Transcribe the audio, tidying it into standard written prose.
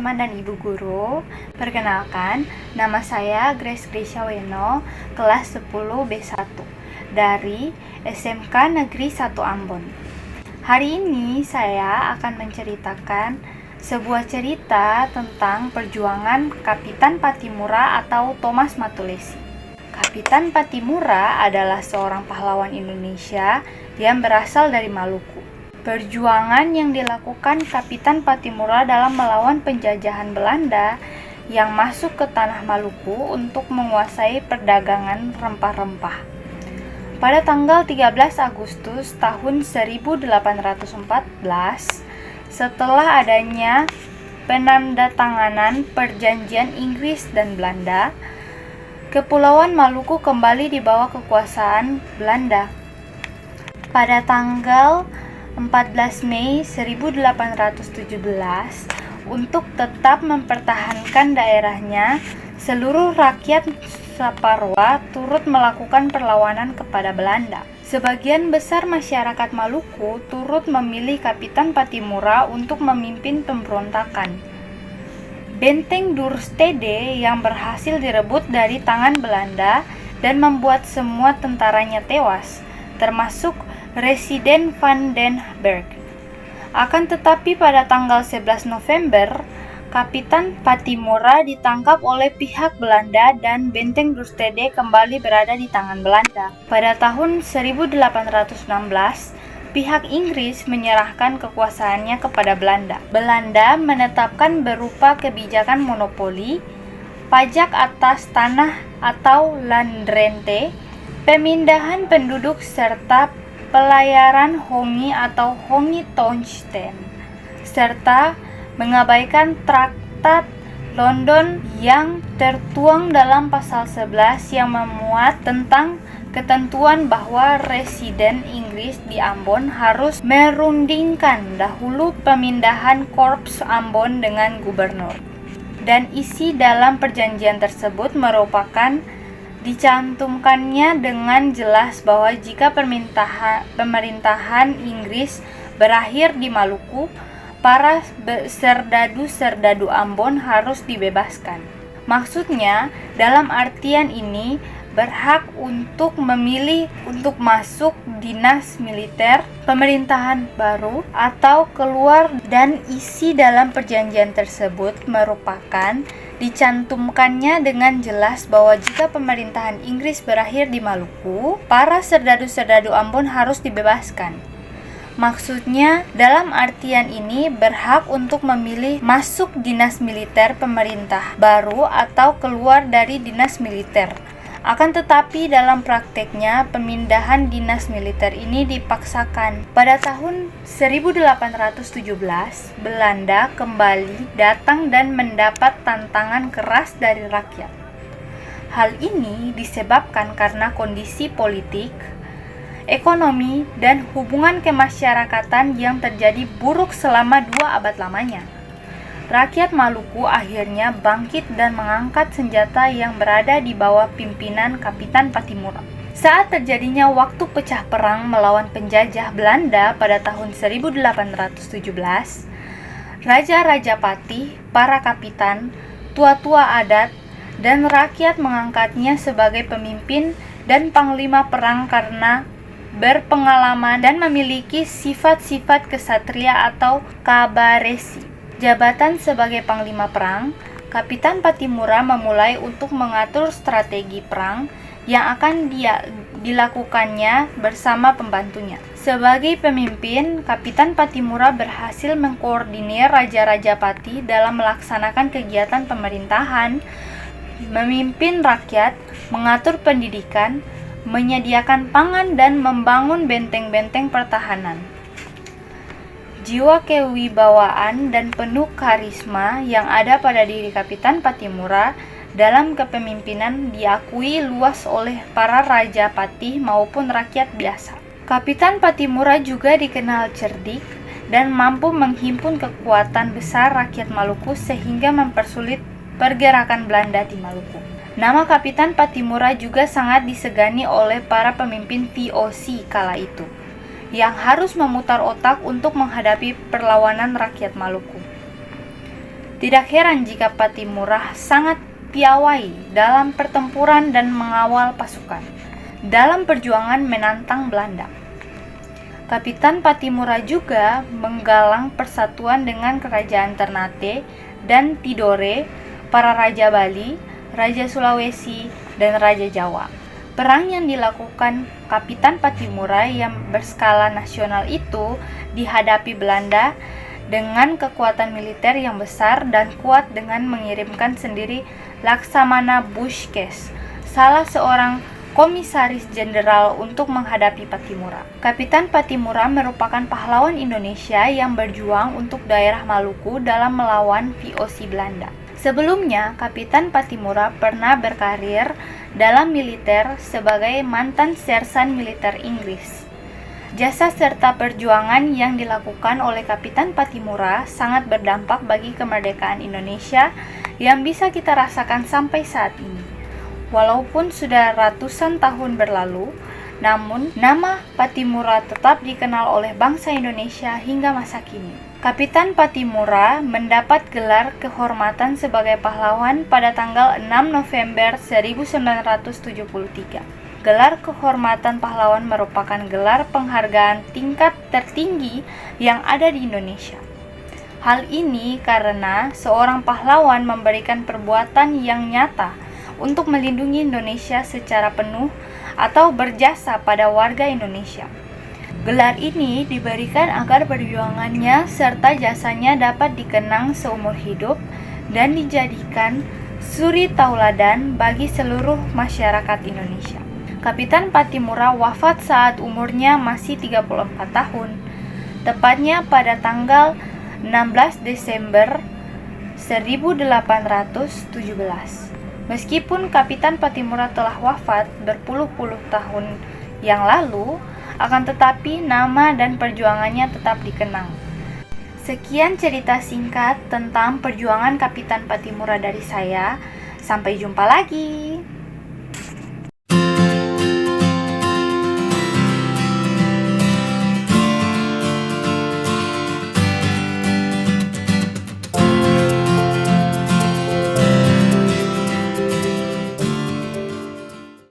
teman-teman dan ibu guru. Perkenalkan, nama saya Grace Grisha Weno, kelas 10 B1 dari SMK Negeri 1 Ambon. Hari ini saya akan menceritakan sebuah cerita tentang perjuangan Kapitan Pattimura atau Thomas Matulesi. Kapitan Pattimura adalah seorang pahlawan Indonesia yang berasal dari Maluku. Perjuangan yang dilakukan Kapitan Pattimura dalam melawan penjajahan Belanda yang masuk ke tanah Maluku untuk menguasai perdagangan rempah-rempah. Pada tanggal 13 Agustus tahun 1814, setelah adanya penandatanganan perjanjian Inggris dan Belanda, Kepulauan Maluku kembali di bawah kekuasaan Belanda. Pada tanggal 14 Mei 1817, untuk tetap mempertahankan daerahnya, seluruh rakyat Saparua turut melakukan perlawanan kepada Belanda. Sebagian besar masyarakat Maluku turut memilih Kapitan Pattimura untuk memimpin pemberontakan. Benteng Duurstede yang berhasil direbut dari tangan Belanda dan membuat semua tentaranya tewas, termasuk Residen van den Berg. Akan tetapi pada tanggal 11 November, Kapitan Pattimura ditangkap oleh pihak Belanda dan Benteng Duurstede kembali berada di tangan Belanda. Pada tahun 1816, pihak Inggris menyerahkan kekuasaannya kepada Belanda. Belanda menetapkan berupa kebijakan monopoli, pajak atas tanah atau landrente, pemindahan penduduk serta pelayaran hongi atau hongi toonsten, serta mengabaikan Traktat London yang tertuang dalam pasal 11 yang memuat tentang ketentuan bahwa residen Inggris di Ambon harus merundingkan dahulu pemindahan Korps Ambon dengan gubernur. Dan isi dalam perjanjian tersebut merupakan dicantumkannya dengan jelas bahwa jika pemerintahan Inggris berakhir di Maluku, para serdadu-serdadu Ambon harus dibebaskan. Maksudnya, dalam artian ini, berhak untuk memilih untuk masuk dinas militer pemerintahan baru atau keluar, dan isi dalam perjanjian tersebut merupakan dicantumkannya dengan jelas bahwa jika pemerintahan Inggris berakhir di Maluku, para serdadu-serdadu Ambon harus dibebaskan. Maksudnya, dalam artian ini berhak untuk memilih masuk dinas militer pemerintah baru atau keluar dari dinas militer. Akan tetapi dalam prakteknya pemindahan dinas militer ini dipaksakan. Pada tahun 1817, Belanda kembali datang dan mendapat tantangan keras dari rakyat. Hal ini disebabkan karena kondisi politik, ekonomi, dan hubungan kemasyarakatan yang terjadi buruk selama 2 abad lamanya. Rakyat Maluku akhirnya bangkit dan mengangkat senjata yang berada di bawah pimpinan Kapitan Pattimura. Saat terjadinya waktu pecah perang melawan penjajah Belanda pada tahun 1817, Raja-Raja Patih, para kapitan, tua-tua adat, dan rakyat mengangkatnya sebagai pemimpin dan panglima perang karena berpengalaman dan memiliki sifat-sifat kesatria atau kabaresi. Jabatan sebagai panglima perang, Kapitan Pattimura memulai untuk mengatur strategi perang yang akan dilakukannya bersama pembantunya. Sebagai pemimpin, Kapitan Pattimura berhasil mengkoordinir Raja-Raja Patih dalam melaksanakan kegiatan pemerintahan, memimpin rakyat, mengatur pendidikan, menyediakan pangan, dan membangun benteng-benteng pertahanan. Jiwa kewibawaan dan penuh karisma yang ada pada diri Kapitan Pattimura dalam kepemimpinan diakui luas oleh para Raja Patih maupun rakyat biasa. Kapitan Pattimura juga dikenal cerdik dan mampu menghimpun kekuatan besar rakyat Maluku sehingga mempersulit pergerakan Belanda di Maluku. Nama Kapitan Pattimura juga sangat disegani oleh para pemimpin VOC kala itu, yang harus memutar otak untuk menghadapi perlawanan rakyat Maluku. Tidak heran jika Patimura sangat piawai dalam pertempuran dan mengawal pasukan dalam perjuangan menantang Belanda. Kapitan Patimura juga menggalang persatuan dengan kerajaan Ternate dan Tidore, para raja Bali, raja Sulawesi, dan raja Jawa. Perang yang dilakukan Kapitan Patimura yang berskala nasional itu dihadapi Belanda dengan kekuatan militer yang besar dan kuat dengan mengirimkan sendiri Laksamana Bushkes, salah seorang komisaris jenderal untuk menghadapi Patimura. Kapitan Patimura merupakan pahlawan Indonesia yang berjuang untuk daerah Maluku dalam melawan VOC Belanda. Sebelumnya, Kapitan Patimura pernah berkarir dalam militer sebagai mantan sersan militer Inggris. Jasa serta perjuangan yang dilakukan oleh Kapitan Patimura sangat berdampak bagi kemerdekaan Indonesia yang bisa kita rasakan sampai saat ini. Walaupun sudah ratusan tahun berlalu, namun nama Patimura tetap dikenal oleh bangsa Indonesia hingga masa kini. Kapitan Patimura mendapat gelar kehormatan sebagai pahlawan pada tanggal 6 November 1973. Gelar kehormatan pahlawan merupakan gelar penghargaan tingkat tertinggi yang ada di Indonesia. Hal ini karena seorang pahlawan memberikan perbuatan yang nyata untuk melindungi Indonesia secara penuh atau berjasa pada warga Indonesia. Gelar ini diberikan agar perjuangannya serta jasanya dapat dikenang seumur hidup dan dijadikan suri tauladan bagi seluruh masyarakat Indonesia. Kapitan Patimura wafat saat umurnya masih 34 tahun, tepatnya pada tanggal 16 Desember 1817. Meskipun Kapitan Patimura telah wafat berpuluh-puluh tahun yang lalu, akan tetapi nama dan perjuangannya tetap dikenang. Sekian cerita singkat tentang perjuangan Kapitan Patimura dari saya. Sampai jumpa lagi.